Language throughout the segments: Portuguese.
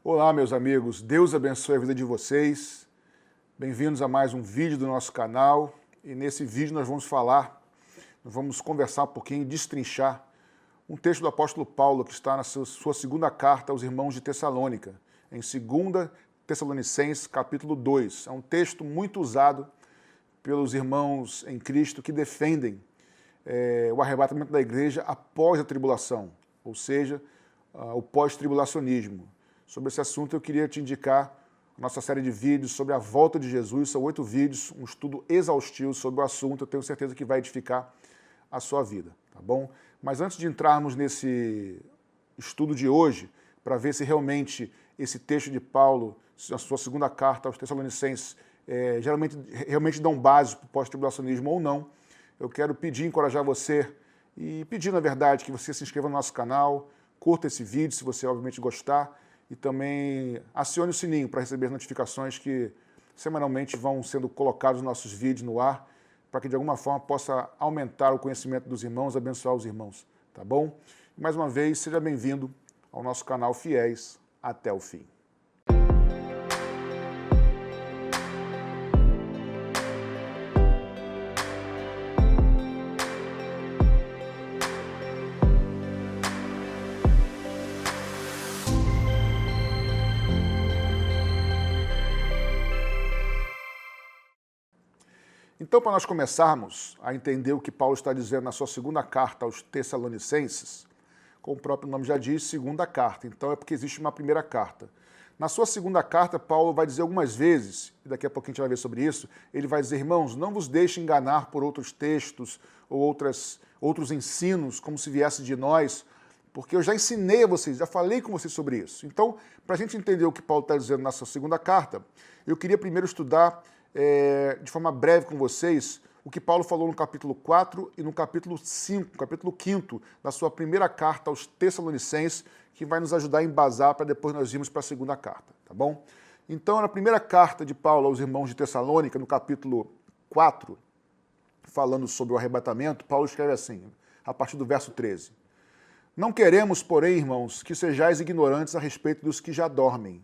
Olá, meus amigos, Deus abençoe a vida de vocês. Bem-vindos a mais um vídeo do nosso canal. E nesse vídeo nós vamos conversar um pouquinho, destrinchar um texto do apóstolo Paulo que está na sua segunda carta aos irmãos de Tessalônica, em 2 Tessalonicenses, capítulo 2. É um texto muito usado pelos irmãos em Cristo que defendem o arrebatamento da igreja após a tribulação, ou seja, o pós-tribulacionismo. Sobre esse assunto eu queria te indicar a nossa série de vídeos sobre a volta de Jesus. São 8 vídeos, um estudo exaustivo sobre o assunto. Eu tenho certeza que vai edificar a sua vida, tá bom? Mas antes de entrarmos nesse estudo de hoje, para ver se realmente esse texto de Paulo, na sua segunda carta aos Tessalonicenses, realmente dão base para o pós-tribulacionismo ou não, eu quero encorajar você e pedir, na verdade, que você se inscreva no nosso canal, curta esse vídeo se você, obviamente, gostar, e também acione o sininho para receber as notificações que semanalmente vão sendo colocados os nossos vídeos no ar, para que de alguma forma possa aumentar o conhecimento dos irmãos, abençoar os irmãos, tá bom? E mais uma vez, seja bem-vindo ao nosso canal Fiéis até o fim. Então, para nós começarmos a entender o que Paulo está dizendo na sua segunda carta aos Tessalonicenses, como o próprio nome já diz, segunda carta. Então é porque existe uma primeira carta. Na sua segunda carta, Paulo vai dizer algumas vezes, e daqui a pouco a gente vai ver sobre isso, ele vai dizer, irmãos, não vos deixem enganar por outros textos ou outros ensinos, como se viesse de nós, porque eu já ensinei a vocês, já falei com vocês sobre isso. Então, para a gente entender o que Paulo está dizendo na sua segunda carta, eu queria primeiro estudar de forma breve com vocês, o que Paulo falou no capítulo 4 e no capítulo 5, capítulo 5 da sua primeira carta aos Tessalonicenses, que vai nos ajudar a embasar para depois nós irmos para a segunda carta, tá bom? Então, na primeira carta de Paulo aos irmãos de Tessalônica, no capítulo 4, falando sobre o arrebatamento, Paulo escreve assim, a partir do verso 13. Não queremos, porém, irmãos, que sejais ignorantes a respeito dos que já dormem.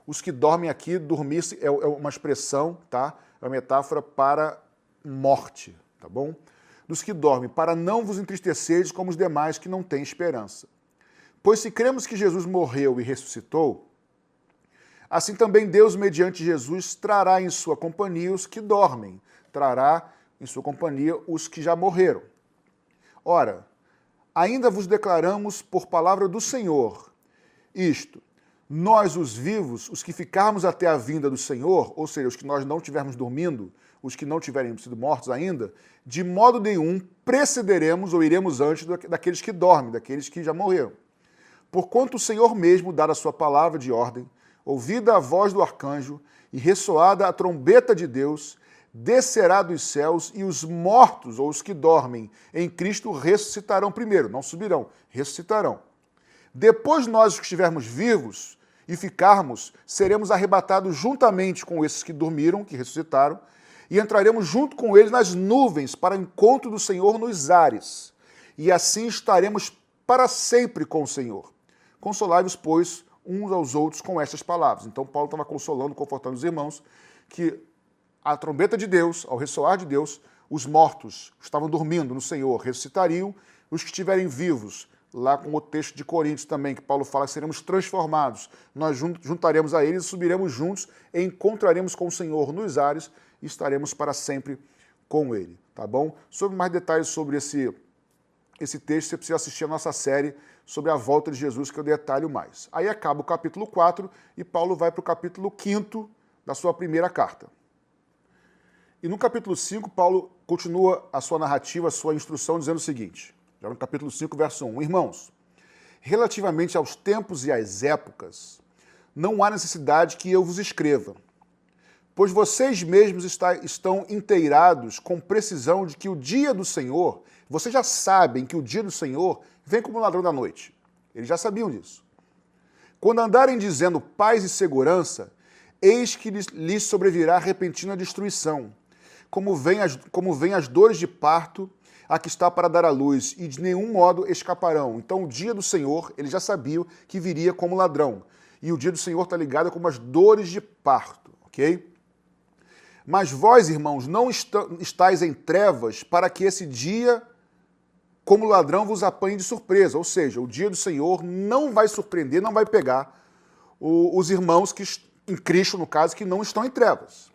Os que dormem aqui, dormir é uma expressão, tá? É uma metáfora para morte, tá bom? Dos que dormem, para não vos entristeceres como os demais que não têm esperança. Pois se cremos que Jesus morreu e ressuscitou, assim também Deus, mediante Jesus, trará em sua companhia os que dormem, trará em sua companhia os que já morreram. Ora, ainda vos declaramos por palavra do Senhor isto, nós, os vivos, os que ficarmos até a vinda do Senhor, ou seja, os que nós não estivermos dormindo, os que não tiverem sido mortos ainda, de modo nenhum precederemos ou iremos antes daqueles que dormem, daqueles que já morreram. Porquanto o Senhor mesmo, dada a sua palavra de ordem, ouvida a voz do arcanjo e ressoada a trombeta de Deus, descerá dos céus e os mortos, ou os que dormem em Cristo, ressuscitarão primeiro, não subirão, ressuscitarão. Depois nós, os que estivermos vivos e ficarmos, seremos arrebatados juntamente com esses que dormiram, que ressuscitaram, e entraremos junto com eles nas nuvens para o encontro do Senhor nos ares. E assim estaremos para sempre com o Senhor. Consolai-vos, pois, uns aos outros com estas palavras. Então Paulo estava consolando, confortando os irmãos, que a trombeta de Deus, ao ressoar de Deus, os mortos que estavam dormindo no Senhor ressuscitariam, os que estiverem vivos, lá com o texto de Coríntios também, que Paulo fala que seremos transformados. Nós juntaremos a eles, subiremos juntos, e encontraremos com o Senhor nos ares e estaremos para sempre com ele, tá bom? Sobre mais detalhes sobre esse texto, você precisa assistir a nossa série sobre a volta de Jesus, que eu detalho mais. Aí acaba o capítulo 4 e Paulo vai para o capítulo 5 da sua primeira carta. E no capítulo 5, Paulo continua a sua narrativa, a sua instrução, dizendo o seguinte, já no capítulo 5, verso 1. Irmãos, relativamente aos tempos e às épocas, não há necessidade que eu vos escreva, pois vocês mesmos estão inteirados com precisão de que o dia do Senhor, vocês já sabem que o dia do Senhor vem como ladrão da noite. Eles já sabiam disso. Quando andarem dizendo paz e segurança, eis que lhes sobrevirá repentina destruição, como vem as dores de parto, a que está para dar à luz, e de nenhum modo escaparão. Então o dia do Senhor, eles já sabiam que viria como ladrão. E o dia do Senhor está ligado com as dores de parto, ok? Mas vós, irmãos, não estáis em trevas para que esse dia, como ladrão, vos apanhe de surpresa. Ou seja, o dia do Senhor não vai surpreender, não vai pegar os irmãos que, em Cristo, no caso, que não estão em trevas.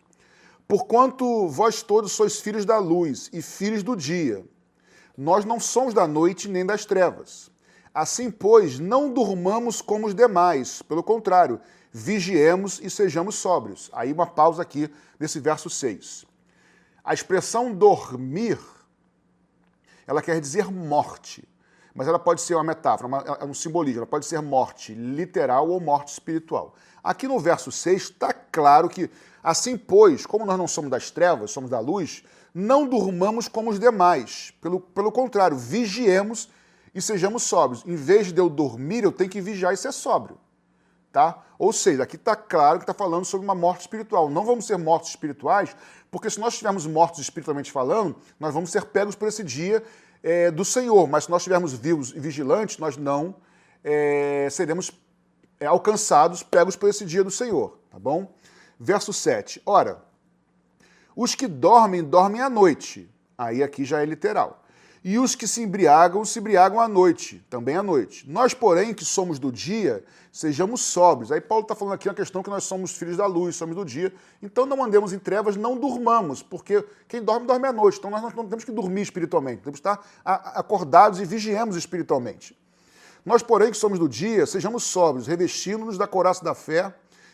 Porquanto vós todos sois filhos da luz e filhos do dia. Nós não somos da noite nem das trevas. Assim, pois, não durmamos como os demais. Pelo contrário, vigiemos e sejamos sóbrios. Aí uma pausa aqui nesse verso 6. A expressão dormir, ela quer dizer morte. Mas ela pode ser uma metáfora, é um simbolismo. Ela pode ser morte literal ou morte espiritual. Aqui no verso 6 está claro que, assim pois, como nós não somos das trevas, somos da luz, não durmamos como os demais. Pelo contrário, vigiemos e sejamos sóbrios. Em vez de eu dormir, eu tenho que vigiar e ser sóbrio. Tá? Ou seja, aqui está claro que está falando sobre uma morte espiritual. Não vamos ser mortos espirituais, porque se nós estivermos mortos espiritualmente falando, nós vamos ser pegos por esse dia do Senhor. Mas se nós estivermos vivos e vigilantes, nós não seremos alcançados, pegos por esse dia do Senhor. Tá bom? Verso 7. Ora, os que dormem, dormem à noite. Aí aqui já é literal. E os que se embriagam à noite, também à noite. Nós, porém, que somos do dia, sejamos sóbrios. Aí Paulo está falando aqui uma questão que nós somos filhos da luz, somos do dia. Então não andemos em trevas, não durmamos, porque quem dorme, dorme à noite. Então nós não temos que dormir espiritualmente, temos que estar acordados e vigiemos espiritualmente. Nós, porém, que somos do dia, sejamos sóbrios, revestindo-nos da couraça da fé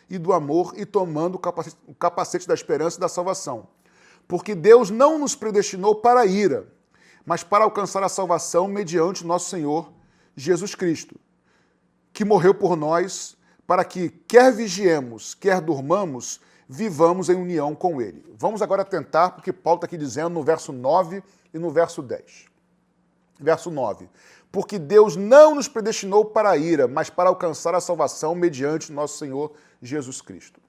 e do amor e tomando o capacete da esperança e da salvação. Porque Deus não nos predestinou para a ira, mas para alcançar a salvação mediante o nosso Senhor Jesus Cristo, que morreu por nós, para que, quer vigiemos, quer durmamos, vivamos em união com Ele. Vamos agora tentar, porque Paulo está aqui dizendo no verso 9 e no verso 10. Verso 9. Porque Deus não nos predestinou para a ira, mas para alcançar a salvação mediante o nosso Senhor Jesus Cristo.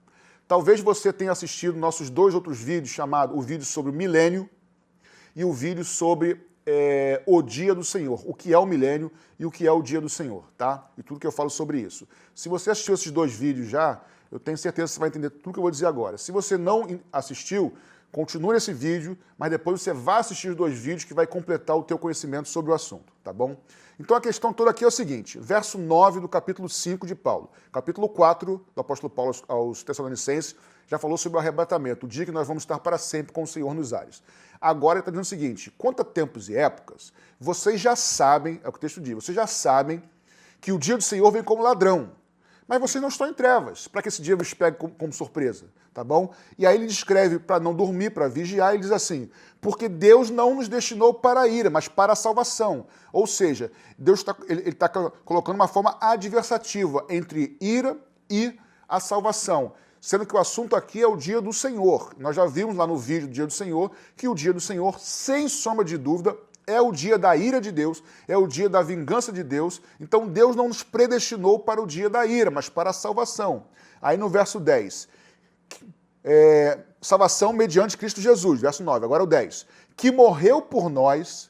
Talvez você tenha assistido nossos 2 outros vídeos, chamado o vídeo sobre o milênio, e o vídeo sobre o dia do Senhor, o que é o milênio e o que é o dia do Senhor, tá? E tudo que eu falo sobre isso. Se você assistiu esses 2 vídeos já, eu tenho certeza que você vai entender tudo que eu vou dizer agora. Se você não assistiu, continue esse vídeo, mas depois você vai assistir os 2 vídeos que vai completar o teu conhecimento sobre o assunto, tá bom? Então a questão toda aqui é o seguinte, verso 9 do capítulo 5 de Paulo. Capítulo 4 do apóstolo Paulo aos Tessalonicenses já falou sobre o arrebatamento, o dia que nós vamos estar para sempre com o Senhor nos ares. Agora ele está dizendo o seguinte, quanto a tempos e épocas, vocês já sabem, é o que o texto diz, vocês já sabem que o dia do Senhor vem como ladrão, mas vocês não estão em trevas, para que esse dia vos pegue como surpresa, tá bom? E aí ele descreve para não dormir, para vigiar, ele diz assim, porque Deus não nos destinou para a ira, mas para a salvação. Ou seja, Deus está colocando uma forma adversativa entre ira e a salvação. Sendo que o assunto aqui é o dia do Senhor. Nós já vimos lá no vídeo do dia do Senhor que o dia do Senhor, sem sombra de dúvida, é o dia da ira de Deus, é o dia da vingança de Deus. Então Deus não nos predestinou para o dia da ira, mas para a salvação. Aí no verso 10, salvação mediante Cristo Jesus, verso 9, agora o 10. Que morreu por nós,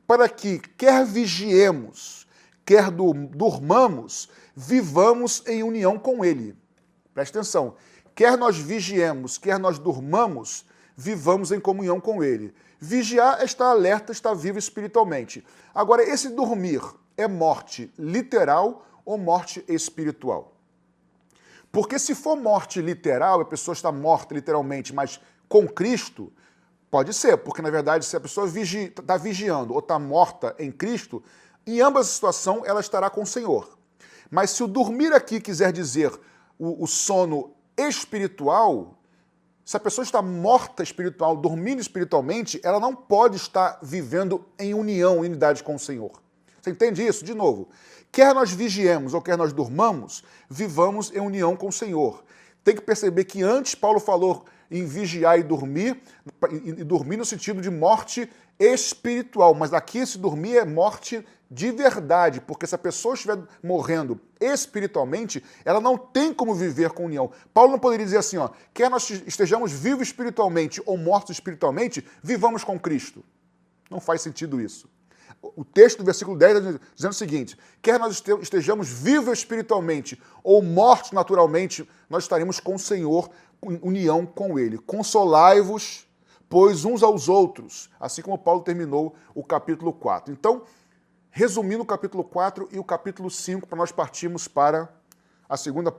para que, quer vigiemos, quer durmamos, vivamos em união com Ele. Preste atenção, quer nós vigiemos, quer nós durmamos, vivamos em comunhão com Ele. Vigiar é estar alerta, estar vivo espiritualmente. Agora, esse dormir é morte literal ou morte espiritual? Porque se for morte literal, a pessoa está morta literalmente, mas com Cristo, pode ser, porque na verdade se a pessoa está vigiando ou está morta em Cristo, em ambas as situações ela estará com o Senhor. Mas se o dormir aqui quiser dizer o sono espiritual, se a pessoa está morta espiritual, dormindo espiritualmente, ela não pode estar vivendo em união, em unidade com o Senhor. Você entende isso? De novo, quer nós vigiemos ou quer nós durmamos, vivamos em união com o Senhor. Tem que perceber que antes Paulo falou em vigiar e dormir no sentido de morte espiritual, mas aqui esse dormir é morte de verdade, porque se a pessoa estiver morrendo espiritualmente, ela não tem como viver com união. Paulo não poderia dizer assim, ó, quer nós estejamos vivos espiritualmente ou mortos espiritualmente, vivamos com Cristo. Não faz sentido isso. O texto do versículo 10 está dizendo o seguinte: quer nós estejamos vivos espiritualmente ou mortos naturalmente, nós estaremos com o Senhor, em união com Ele. Consolai-vos, pois, uns aos outros, assim como Paulo terminou o capítulo 4. Então, resumindo o capítulo 4 e o capítulo 5, para nós partirmos para a segunda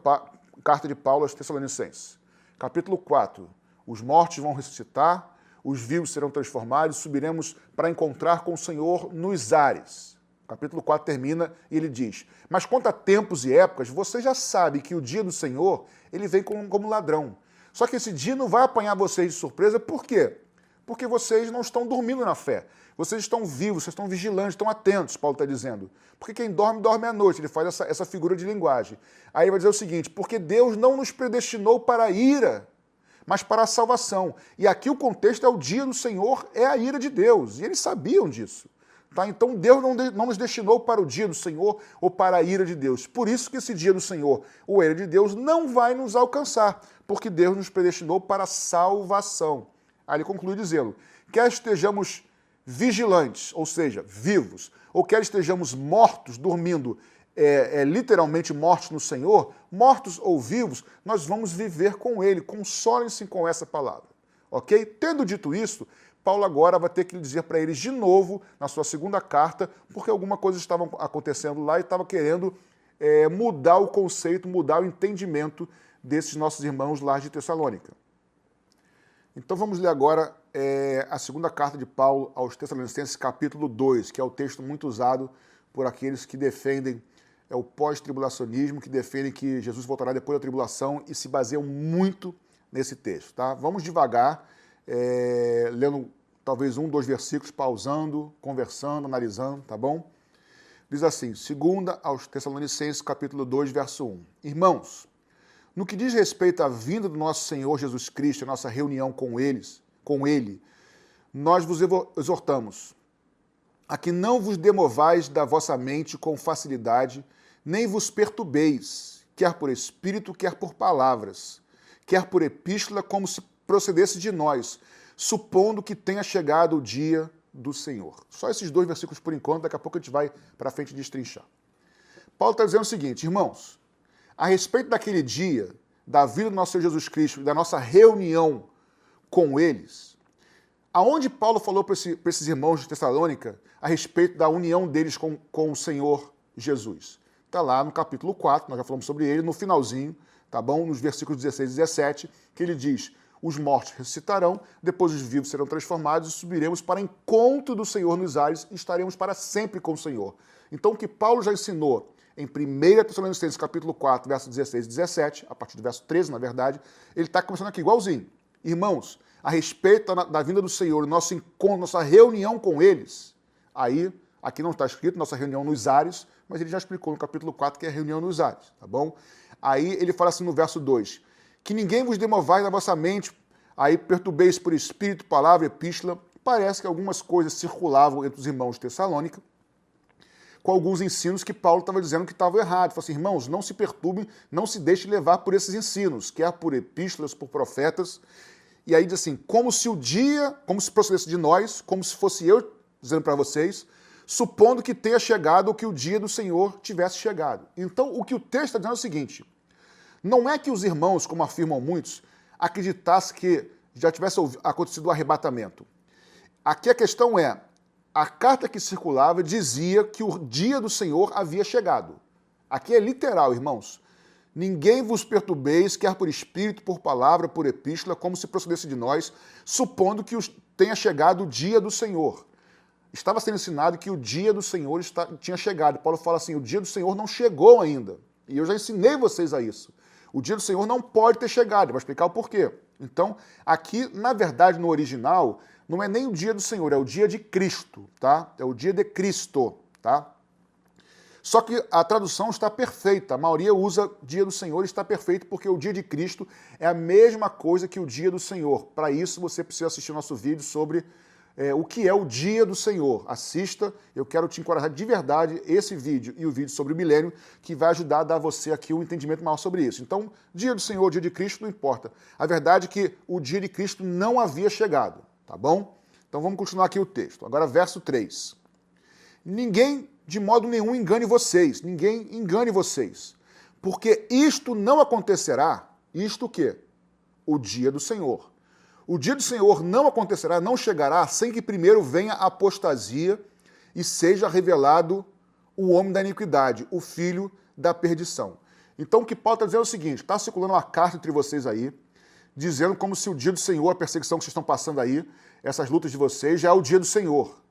carta de Paulo aos Tessalonicenses. Capítulo 4, os mortos vão ressuscitar, os vivos serão transformados, subiremos para encontrar com o Senhor nos ares. O capítulo 4 termina e ele diz: mas quanto a tempos e épocas, você já sabe que o dia do Senhor, ele vem como ladrão. Só que esse dia não vai apanhar vocês de surpresa, por quê? Porque vocês não estão dormindo na fé. Vocês estão vivos, vocês estão vigilantes, estão atentos, Paulo está dizendo. Porque quem dorme, dorme à noite. Ele faz essa figura de linguagem. Aí ele vai dizer o seguinte: porque Deus não nos predestinou para a ira, mas para a salvação. E aqui o contexto é o dia do Senhor, é a ira de Deus. E eles sabiam disso. Tá? Então Deus não nos destinou para o dia do Senhor ou para a ira de Deus. Por isso que esse dia do Senhor, ou a ira de Deus, não vai nos alcançar, porque Deus nos predestinou para a salvação. Aí ele conclui dizendo: quer estejamos vigilantes, ou seja, vivos, ou quer estejamos mortos, dormindo, literalmente mortos no Senhor, mortos ou vivos, nós vamos viver com Ele. Consolem-se com essa palavra. Ok? Tendo dito isso, Paulo agora vai ter que dizer para eles de novo, na sua segunda carta, porque alguma coisa estava acontecendo lá e estava querendo mudar o conceito, mudar o entendimento desses nossos irmãos lá de Tessalônica. Então vamos ler agora a segunda carta de Paulo aos Tessalonicenses, capítulo 2, que é o texto muito usado por aqueles que defendem o pós-tribulacionismo, que defendem que Jesus voltará depois da tribulação e se baseiam muito nesse texto. Tá? Vamos devagar, lendo talvez 1, 2 versículos, pausando, conversando, analisando, tá bom? Diz assim, segunda aos Tessalonicenses, capítulo 2, verso 1. Irmãos, no que diz respeito à vinda do nosso Senhor Jesus Cristo, a nossa reunião com Ele, nós vos exortamos a que não vos demovais da vossa mente com facilidade, nem vos perturbeis, quer por espírito, quer por palavras, quer por epístola, como se procedesse de nós, supondo que tenha chegado o dia do Senhor. Só esses 2 versículos por enquanto, daqui a pouco a gente vai para frente destrinchar. Paulo está dizendo o seguinte: irmãos, a respeito daquele dia, da vida do nosso Senhor Jesus Cristo, da nossa reunião com eles, aonde Paulo falou para esses irmãos de Tessalônica a respeito da união deles com o Senhor Jesus? Está lá no capítulo 4, nós já falamos sobre ele, no finalzinho, tá bom? Nos versículos 16 e 17, que ele diz: os mortos ressuscitarão, depois os vivos serão transformados e subiremos para encontro do Senhor nos ares e estaremos para sempre com o Senhor. Então, o que Paulo já ensinou em 1 Tessalonicenses, capítulo 4, versos 16 e 17, a partir do verso 13, na verdade, ele está começando aqui igualzinho. Irmãos, a respeito da vinda do Senhor, nosso encontro, nossa reunião com eles, aí, aqui não está escrito nossa reunião nos ares, mas ele já explicou no capítulo 4 que é a reunião nos ares, tá bom? Aí ele fala assim no verso 2, que ninguém vos demovai na vossa mente, aí perturbeis por espírito, palavra, epístola. Parece que algumas coisas circulavam entre os irmãos de Tessalônica, com alguns ensinos que Paulo estava dizendo que estavam errados. Ele falou assim, irmãos, não se perturbem, não se deixem levar por esses ensinos, quer por epístolas, por profetas. E aí diz assim, como se procedesse de nós, como se fosse eu dizendo para vocês, supondo que tenha chegado ou que o dia do Senhor tivesse chegado. Então, o que o texto está dizendo é o seguinte, não é que os irmãos, como afirmam muitos, acreditassem que já tivesse acontecido o arrebatamento. Aqui a questão é, a carta que circulava dizia que o dia do Senhor havia chegado. Aqui é literal, irmãos. Ninguém vos perturbeis, quer por espírito, por palavra, por epístola, como se procedesse de nós, supondo que tenha chegado o dia do Senhor. Estava sendo ensinado que o dia do Senhor tinha chegado. Paulo fala assim, o dia do Senhor não chegou ainda. E eu já ensinei vocês a isso. O dia do Senhor não pode ter chegado. Eu vou explicar o porquê. Então, aqui, na verdade, no original, não é nem o dia do Senhor, é o dia de Cristo, tá? É o dia de Cristo, tá? Só que a tradução está perfeita, a maioria usa dia do Senhor e está perfeito porque o dia de Cristo é a mesma coisa que o dia do Senhor. Para isso você precisa assistir o nosso vídeo sobre o que é o dia do Senhor. Assista, eu quero te encorajar de verdade esse vídeo e o vídeo sobre o milênio que vai ajudar a dar a você aqui um entendimento maior sobre isso. Então, dia do Senhor, dia de Cristo, não importa. A verdade é que o dia de Cristo não havia chegado, tá bom? Então vamos continuar aqui o texto. Agora verso 3. ninguém de modo nenhum engane vocês, ninguém engane vocês, porque isto não acontecerá, isto o quê? O dia do Senhor. O dia do Senhor não acontecerá, não chegará, sem que primeiro venha a apostasia e seja revelado o homem da iniquidade, o filho da perdição. Então o que Paulo está dizendo é o seguinte, está circulando uma carta entre vocês aí, dizendo como se o dia do Senhor, a perseguição que vocês estão passando aí, essas lutas de vocês, já é o dia do Senhor.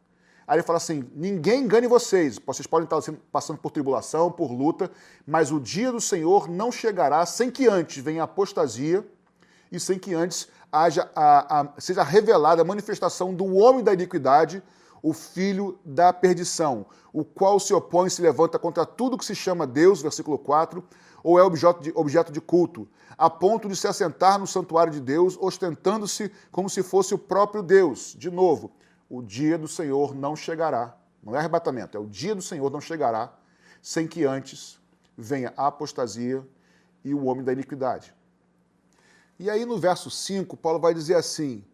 Aí ele fala assim, ninguém engane vocês podem estar passando por tribulação, por luta, mas o dia do Senhor não chegará sem que antes venha a apostasia e sem que antes seja revelada a manifestação do homem da iniquidade, o filho da perdição, o qual se opõe e se levanta contra tudo que se chama Deus, versículo 4, ou é objeto de culto, a ponto de se assentar no santuário de Deus, ostentando-se como se fosse o próprio Deus. De novo, o dia do Senhor não chegará, não é arrebatamento, é o dia do Senhor não chegará, sem que antes venha a apostasia e o homem da iniquidade. E aí no verso 5, Paulo vai dizer assim,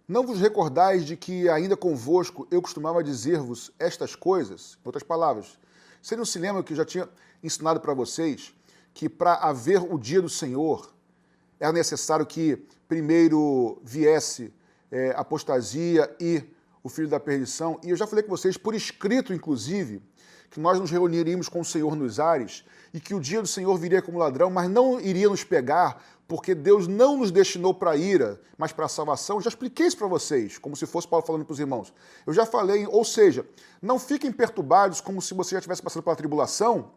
não vos recordais de que ainda convosco eu costumava dizer-vos estas coisas? Em outras palavras, vocês não se lembram que eu já tinha ensinado para vocês que para haver o dia do Senhor era necessário que primeiro viesse apostasia e o filho da perdição? E eu já falei com vocês, por escrito inclusive, que nós nos reuniríamos com o Senhor nos ares e que o dia do Senhor viria como ladrão, mas não iria nos pegar, porque Deus não nos destinou para a ira, mas para a salvação. Eu já expliquei isso para vocês, como se fosse Paulo falando para os irmãos. Eu já falei, ou seja, não fiquem perturbados como se você já estivesse passando pela tribulação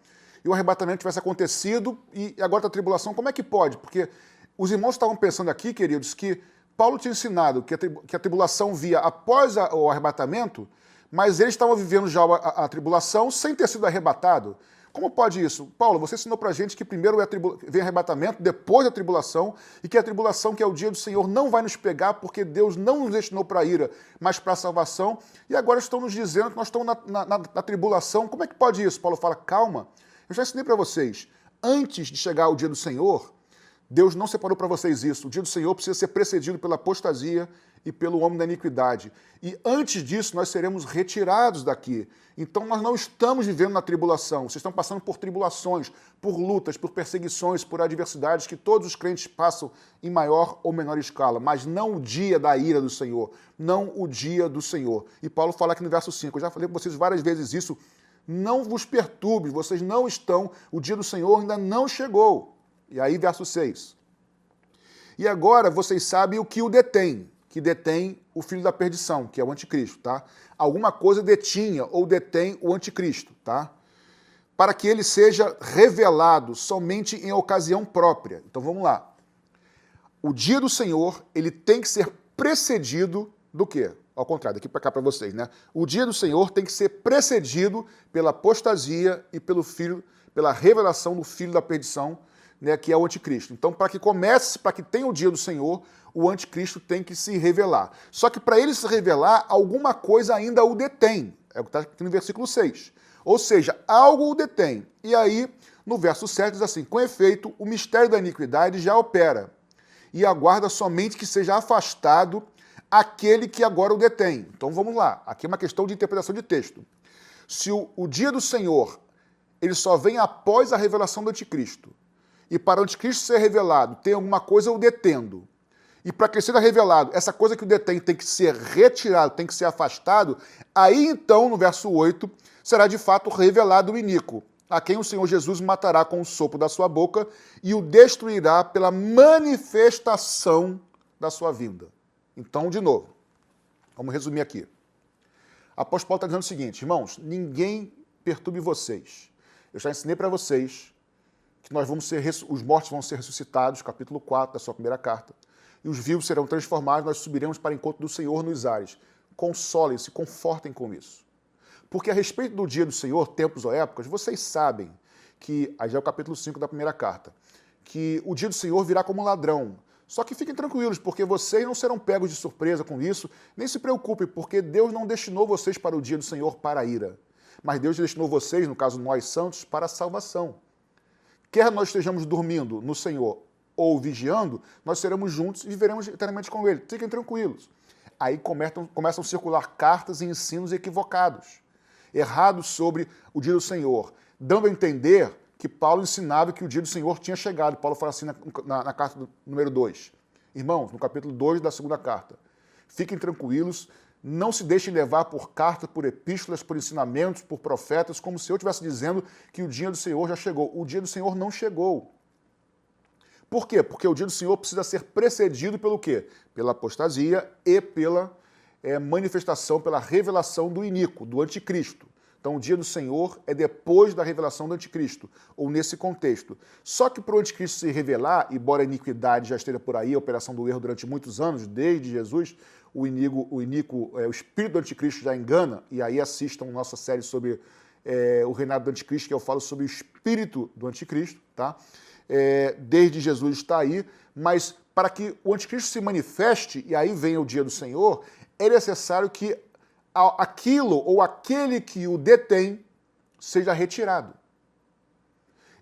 e o arrebatamento tivesse acontecido e agora está a tribulação. Como é que pode? Porque os irmãos estavam pensando aqui, queridos, que Paulo tinha ensinado que a tribulação via após o arrebatamento, mas eles estavam vivendo já a tribulação sem ter sido arrebatado. Como pode isso? Paulo, você ensinou pra gente que primeiro vem arrebatamento, depois da tribulação, e que a tribulação, que é o dia do Senhor, não vai nos pegar porque Deus não nos destinou para a ira, mas para a salvação, e agora estão nos dizendo que nós estamos na tribulação. Como é que pode isso? Paulo fala, calma, eu já ensinei para vocês, antes de chegar o dia do Senhor, Deus não separou para vocês isso. O dia do Senhor precisa ser precedido pela apostasia e pelo homem da iniquidade. E antes disso, nós seremos retirados daqui. Então, nós não estamos vivendo na tribulação. Vocês estão passando por tribulações, por lutas, por perseguições, por adversidades que todos os crentes passam em maior ou menor escala, mas não o dia da ira do Senhor, não o dia do Senhor. E Paulo fala aqui no verso 5, eu já falei com vocês várias vezes isso, não vos perturbe, vocês não estão, o dia do Senhor ainda não chegou. E aí, verso 6. E agora vocês sabem o que o detém, que detém o filho da perdição, que é o anticristo, tá? Alguma coisa detinha ou detém o anticristo, tá? Para que ele seja revelado somente em ocasião própria. Então vamos lá. O dia do Senhor, ele tem que ser precedido do quê? Ao contrário, daqui para cá para vocês, né? O dia do Senhor tem que ser precedido pela apostasia e pela revelação do filho da perdição, né, que é o anticristo. Então, para que comece, para que tenha o dia do Senhor, o anticristo tem que se revelar. Só que para ele se revelar, alguma coisa ainda o detém. É o que está aqui no versículo 6. Ou seja, algo o detém. E aí, no verso 7 diz assim, com efeito, o mistério da iniquidade já opera, e aguarda somente que seja afastado aquele que agora o detém. Então vamos lá, aqui é uma questão de interpretação de texto. Se o dia do Senhor, ele só vem após a revelação do anticristo, e para o anticristo ser revelado, tem alguma coisa o detendo. E para que ele seja revelado, essa coisa que o detém tem que ser retirado, tem que ser afastado, aí então, no verso 8, será de fato revelado o iníquo, a quem o Senhor Jesus matará com o sopro da sua boca e o destruirá pela manifestação da sua vinda. Então, de novo, vamos resumir aqui. O apóstolo Paulo está dizendo o seguinte, irmãos, ninguém perturbe vocês. Eu já ensinei para vocês que os mortos vão ser ressuscitados, capítulo 4 da sua primeira carta, e os vivos serão transformados, nós subiremos para o encontro do Senhor nos ares. Consolem-se, confortem com isso. Porque a respeito do dia do Senhor, tempos ou épocas, vocês sabem que, aí já é o capítulo 5 da primeira carta, que o dia do Senhor virá como ladrão. Só que fiquem tranquilos, porque vocês não serão pegos de surpresa com isso, nem se preocupem, porque Deus não destinou vocês para o dia do Senhor para a ira, mas Deus destinou vocês, no caso nós santos, para a salvação. Quer nós estejamos dormindo no Senhor ou vigiando, nós seremos juntos e viveremos eternamente com Ele. Fiquem tranquilos. Aí começam a circular cartas e ensinos equivocados. errado sobre o dia do Senhor, dando a entender que Paulo ensinava que o dia do Senhor tinha chegado. Paulo fala assim na carta número 2. Irmãos, no capítulo 2 da segunda carta, fiquem tranquilos, não se deixem levar por cartas, por epístolas, por ensinamentos, por profetas, como se eu estivesse dizendo que o dia do Senhor já chegou. O dia do Senhor não chegou. Por quê? Porque o dia do Senhor precisa ser precedido pelo quê? Pela apostasia e pela manifestação, pela revelação do iníquo, do anticristo. Então, o dia do Senhor é depois da revelação do anticristo, ou nesse contexto. Só que para o anticristo se revelar, embora a iniquidade já esteja por aí, a operação do erro durante muitos anos, desde Jesus, o espírito do anticristo já engana, e aí assistam nossa série sobre o reinado do anticristo, que eu falo sobre o espírito do anticristo, tá? Desde Jesus está aí, mas para que o anticristo se manifeste, e aí venha o dia do Senhor, é necessário que aquilo ou aquele que o detém seja retirado.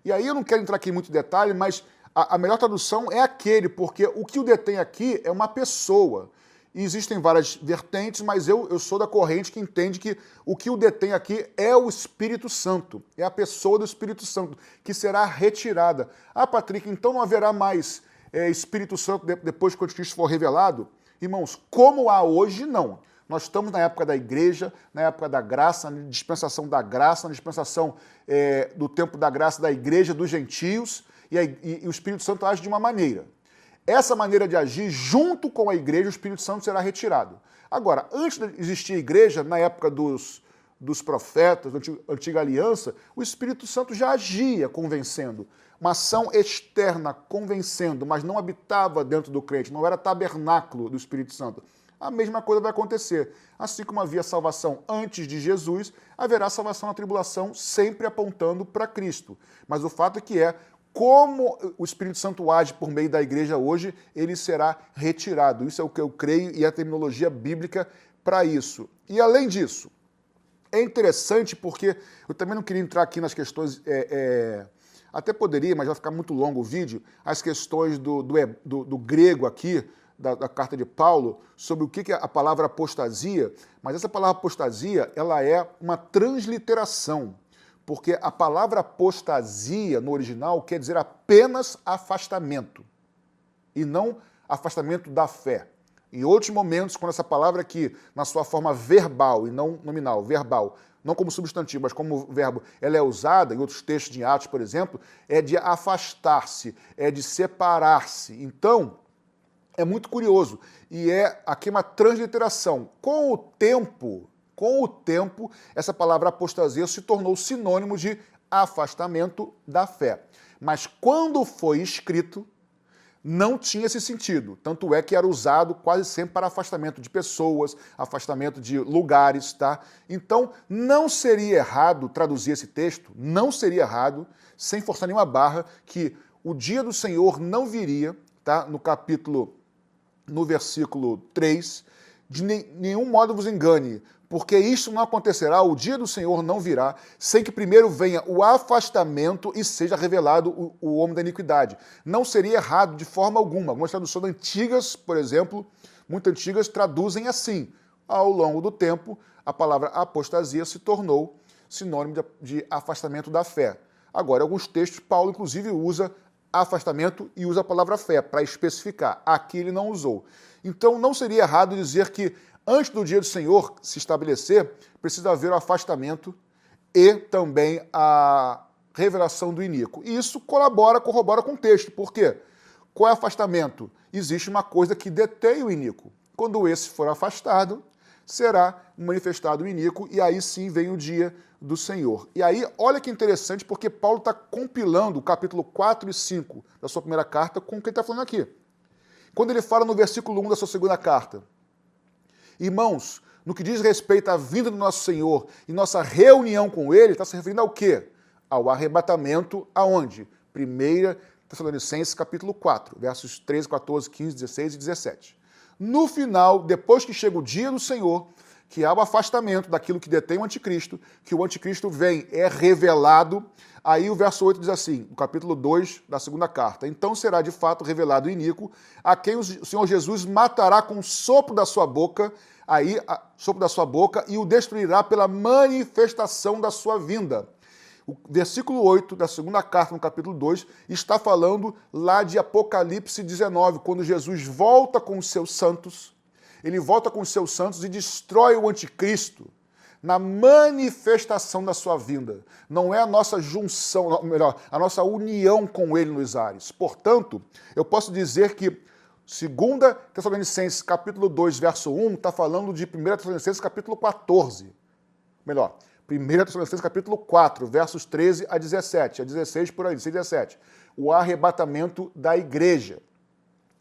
E aí eu não quero entrar aqui em muito detalhe, mas a melhor tradução é aquele, porque o que o detém aqui é uma pessoa. E existem várias vertentes, mas eu sou da corrente que entende que o que o detém aqui é o Espírito Santo, é a pessoa do Espírito Santo, que será retirada. Ah, Patrick, então não haverá mais Espírito Santo depois que o Cristo for revelado? Irmãos, como há hoje, não. Nós estamos na época da igreja, na época da graça, na dispensação da graça, na dispensação do tempo da graça da igreja, dos gentios, e o Espírito Santo age de uma maneira. Essa maneira de agir, junto com a igreja, o Espírito Santo será retirado. Agora, antes de existir a igreja, na época dos profetas, da antiga aliança, o Espírito Santo já agia convencendo. Uma ação externa convencendo, mas não habitava dentro do crente, não era tabernáculo do Espírito Santo. A mesma coisa vai acontecer. Assim como havia salvação antes de Jesus, haverá salvação na tribulação, sempre apontando para Cristo. Mas o fato é que como o Espírito Santo age por meio da igreja hoje, ele será retirado. Isso é o que eu creio e a terminologia bíblica para isso. E além disso, é interessante porque eu também não queria entrar aqui nas questões, até poderia, mas vai ficar muito longo o vídeo, as questões do grego aqui, da carta de Paulo, sobre o que é a palavra apostasia, mas essa palavra apostasia, ela é uma transliteração, porque a palavra apostasia, no original, quer dizer apenas afastamento, e não afastamento da fé. Em outros momentos, quando essa palavra aqui, na sua forma verbal e não nominal, verbal, não como substantivo, mas como verbo, ela é usada, em outros textos de Atos, por exemplo, é de afastar-se, é de separar-se. Então, é muito curioso, e é aqui uma transliteração. Com o tempo, essa palavra apostasia se tornou sinônimo de afastamento da fé. Mas quando foi escrito, não tinha esse sentido. Tanto é que era usado quase sempre para afastamento de pessoas, afastamento de lugares, tá? Então, não seria errado traduzir esse texto, não seria errado, sem forçar nenhuma barra, que o dia do Senhor não viria, tá? No versículo 3, de nenhum modo vos engane, porque isto não acontecerá, o dia do Senhor não virá, sem que primeiro venha o afastamento e seja revelado o homem da iniquidade. Não seria errado de forma alguma. Algumas traduções antigas, por exemplo, muito antigas, traduzem assim. Ao longo do tempo, a palavra apostasia se tornou sinônimo de afastamento da fé. Agora, alguns textos, Paulo, inclusive, usa afastamento e usa a palavra fé para especificar. Aqui ele não usou. Então, não seria errado dizer que antes do dia do Senhor se estabelecer, precisa haver o afastamento e também a revelação do iníquo. E isso corrobora com o texto. Por quê? Qual é o afastamento? Existe uma coisa que detém o iníquo. Quando esse for afastado, será manifestado o iníquo, e aí sim vem o dia do Senhor. E aí, olha que interessante, porque Paulo está compilando o capítulo 4 e 5 da sua primeira carta com o que ele está falando aqui. Quando ele fala no versículo 1 da sua segunda carta, irmãos, no que diz respeito à vinda do nosso Senhor e nossa reunião com Ele, está se referindo ao quê? Ao arrebatamento, aonde? 1 Tessalonicenses capítulo 4, versos 13, 14, 15, 16 e 17. No final, depois que chega o dia do Senhor, que há o afastamento daquilo que detém o anticristo, que o anticristo vem, é revelado. Aí o verso 8 diz assim, no capítulo 2 da segunda carta: então será de fato revelado o iníquo, a quem o Senhor Jesus matará com o sopro da sua boca, sopro da sua boca, e o destruirá pela manifestação da sua vinda. O versículo 8 da segunda carta, no capítulo 2, está falando lá de Apocalipse 19, quando Jesus volta com os seus santos, ele volta com os seus santos e destrói o anticristo na manifestação da sua vinda. Não é a nossa junção, melhor, a nossa união com ele nos ares. Portanto, eu posso dizer que 2 Tessalonicenses capítulo 2, verso 1, está falando de 1 Tessalonicenses capítulo 14. Melhor, 1 Tessalonicenses capítulo 4, versos 13 a 17, a 16 por aí, 16 a 17. O arrebatamento da igreja.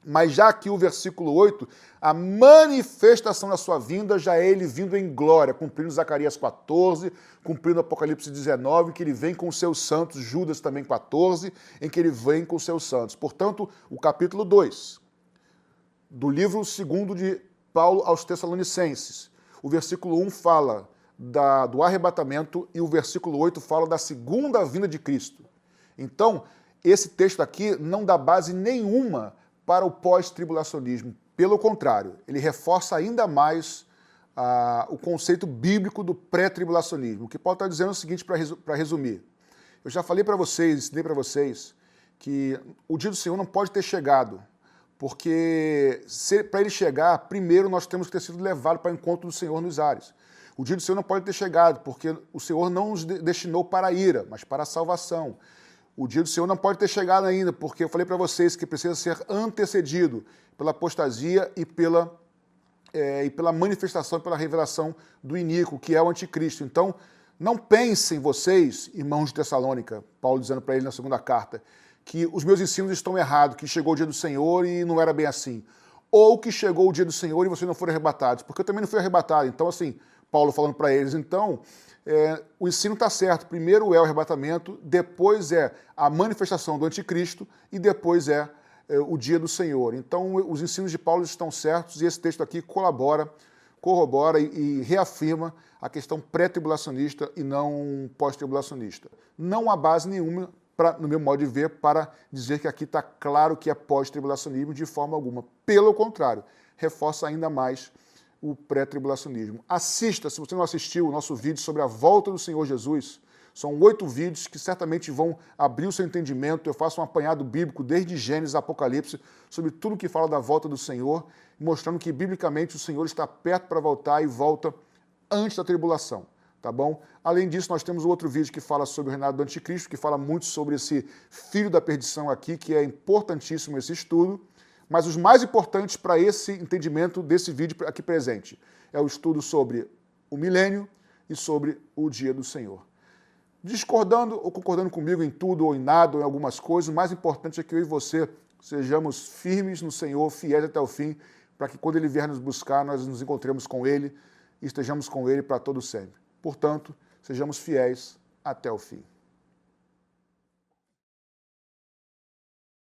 Mas já aqui o versículo 8, a manifestação da sua vinda já é ele vindo em glória, cumprindo Zacarias 14, cumprindo Apocalipse 19, que ele vem com os seus santos, Judas também 14, em que ele vem com os seus santos. Portanto, o capítulo 2 do livro 2 de Paulo aos Tessalonicenses, o versículo 1 fala do arrebatamento e o versículo 8 fala da segunda vinda de Cristo. Então, esse texto aqui não dá base nenhuma para o pós-tribulacionismo. Pelo contrário, ele reforça ainda mais o conceito bíblico do pré-tribulacionismo. O que Paulo está dizendo é o seguinte, para resumir. Eu já falei para vocês, ensinei para vocês, que o dia do Senhor não pode ter chegado, porque para ele chegar, primeiro nós temos que ter sido levados para o encontro do Senhor nos ares. O dia do Senhor não pode ter chegado, porque o Senhor não nos destinou para a ira, mas para a salvação. O dia do Senhor não pode ter chegado ainda, porque eu falei para vocês que precisa ser antecedido pela apostasia e pela manifestação, pela revelação do iníquo, que é o anticristo. Então, não pensem vocês, irmãos de Tessalônica, Paulo dizendo para ele na segunda carta, que os meus ensinos estão errados, que chegou o dia do Senhor e não era bem assim. Ou que chegou o dia do Senhor e vocês não foram arrebatados, porque eu também não fui arrebatado. Então, assim, Paulo falando para eles, então, o ensino está certo. Primeiro é o arrebatamento, depois é a manifestação do anticristo e depois é o dia do Senhor. Então, os ensinos de Paulo estão certos e esse texto aqui corrobora e reafirma a questão pré-tribulacionista e não pós-tribulacionista. Não há base nenhuma, no meu modo de ver, para dizer que aqui está claro que é pós-tribulacionismo de forma alguma. Pelo contrário, reforça ainda mais o pré-tribulacionismo. Assista, se você não assistiu, o nosso vídeo sobre a volta do Senhor Jesus. São 8 vídeos que certamente vão abrir o seu entendimento. Eu faço um apanhado bíblico desde Gênesis a Apocalipse sobre tudo que fala da volta do Senhor, mostrando que, biblicamente, o Senhor está perto para voltar e volta antes da tribulação. Tá bom? Além disso, nós temos outro vídeo que fala sobre o reinado do anticristo, que fala muito sobre esse filho da perdição aqui, que é importantíssimo esse estudo. Mas os mais importantes para esse entendimento desse vídeo aqui presente é o estudo sobre o milênio e sobre o dia do Senhor. Discordando ou concordando comigo em tudo ou em nada, ou em algumas coisas, o mais importante é que eu e você sejamos firmes no Senhor, fiéis até o fim, para que quando Ele vier nos buscar, nós nos encontremos com Ele e estejamos com Ele para todo sempre. Portanto, sejamos fiéis até o fim.